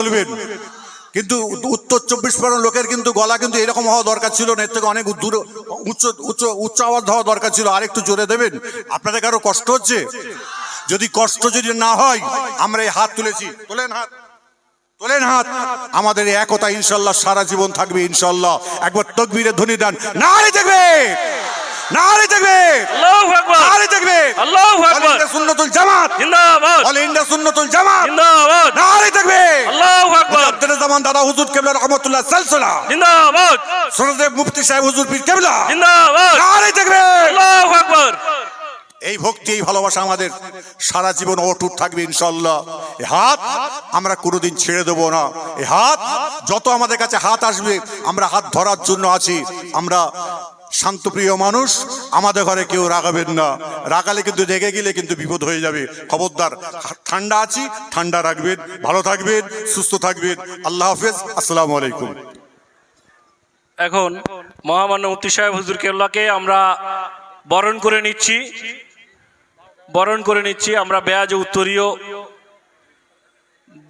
বলবেন, কিন্তু উত্তর 24 পরগনার লোকের কিন্তু গলা কিন্তু এরকম হওয়া দরকার ছিল না, এর থেকে অনেক দূর উচ্চ আওয়াজ হওয়া দরকার ছিল। আর একটু জোরে দেবেন। আপনাদের কারো কষ্ট হচ্ছে? যদি কষ্ট যদি না হয়, আমরা এই হাত তুলেছি, তোলেন হাত, তোলেন হাত। আমাদের এই একতা ইনশাল্লাহ সারা জীবন থাকবে ইনশাল্লাহ। একবার তাকবীরের ধ্বনি দেন, নারে তাকবীর, নারে তাকবীর, আল্লাহু আকবার, নারে তাকবীর, আল্লাহু আকবার। সুন্নাতুল জামাত জিন্দাবাদ, অল ইন্ডিয়া সুন্নাতুল জামাত জিন্দাবাদ, নারে তাকবীর, আল্লাহু আকবার। মুজাদ্দিদ জামান দাদা হুজুর কিবলা রাহমাতুল্লাহ সালসালা জিন্দাবাদ, সরদেব মুফতি সাহেব হুজুর পীর কিবলা জিন্দাবাদ, নারে তাকবীর। আল্লাহু আকবার। এই ভক্তি, এই ভালোবাসা আমাদের সারা জীবন অটুট থাকবে ইনশাআল্লাহ। এই হাত আমরা কোনোদিন ছেড়ে দেব না। এই হাত যত আমাদের কাছে হাত আসবে, আমরা হাত ধরার জন্য আছি। আমরা শান্তপ্রিয় মানুষ, আমাদের ঘরে কেউ রাগাবেন না। রাগালে কিন্তু রেগে গেলে কিন্তু বিপদ হয়ে যাবে। খবরদার, ঠান্ডা আছি, ঠান্ডা রাখবেন, ভালো থাকবেন, সুস্থ থাকবেন। আল্লাহ হাফেজ, আসসালামু আলাইকুম। এখন মহামান্য মুফতি সাহেব হুজুর কেবলাকে আমরা বরণ করে নিচ্ছি, বরণ করে নিচ্ছি। আমরা বেয়াজ উত্তরীয়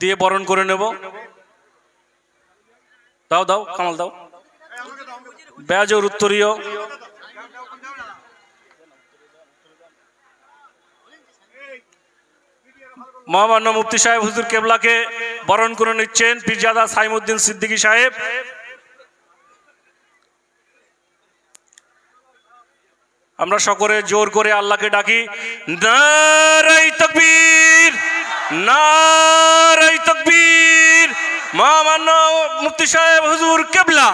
দিয়ে বরণ করে নেব। দাও দাও কামাল দাও, বেয়াজের উত্তরীয়। মহামান্য মুফতি সাহেব হুজুর কেবলাকে বরণ করে নিচ্ছেন পীরজাদা সাইমুদ্দিন সিদ্দিকী সাহেব। আমরা সকলে জোর করে আল্লাহকে ডাকি, নারায়ে তাকবীর, নারায়ে তাকবীর। মহামান্য মুফতি সাহেব হুজুর কেবলা,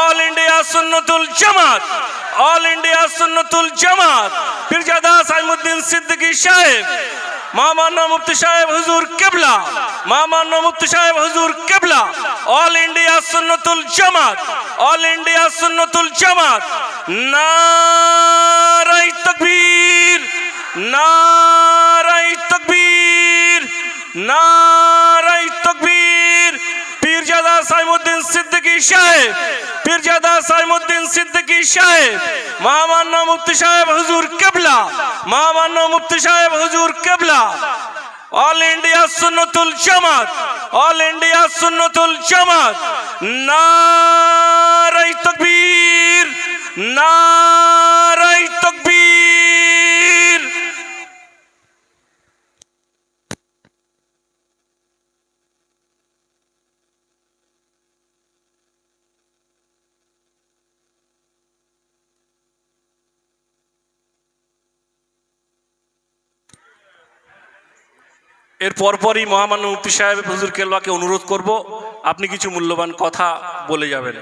অল ইন্ডিয়া সুন্নাতুল জামাত, অল ইন্ডিয়া সুন্নাতুল জামাত, পীরজাদা সাইমুদ্দিন সিদ্দিকী সাহেব, মহামান্য মুফতি সাহেব হুজুর কেবলা, মহামান্য মুফতি সাহেব হুজুর কেবলা, অল ইন্ডিয়া সুন্নাতুল জামাত, অল ইন্ডিয়া সুন্নাতুল জামাত। নারায়ে তাকবীর, নারায়ে তাকবীর, নারায়ে তাকবীর। পীরজাদা সাইমুদ্দিন সিদ্দিকী সাহেব, পীরজাদা সাইমুদ্দিন সিদ্দিকী সাহেব, মহামান্য মুফতি সাহেব হুজুর কেবলা, মহামান্য মুফতি সাহেব হুজুর কেবলা, অল ইন্ডিয়া সুন্নাতুল জামাত, অল ইন্ডিয়া সুন্নাতুল জামাত। নারায়ে তাকবীর, নারায়ে তাকবীর। এর পরপরই মহামান্য মুফতি সাহেব হুজুর কেবলাকে অনুরোধ করব, আপনি কিছু মূল্যবান কথা বলে যাবেন।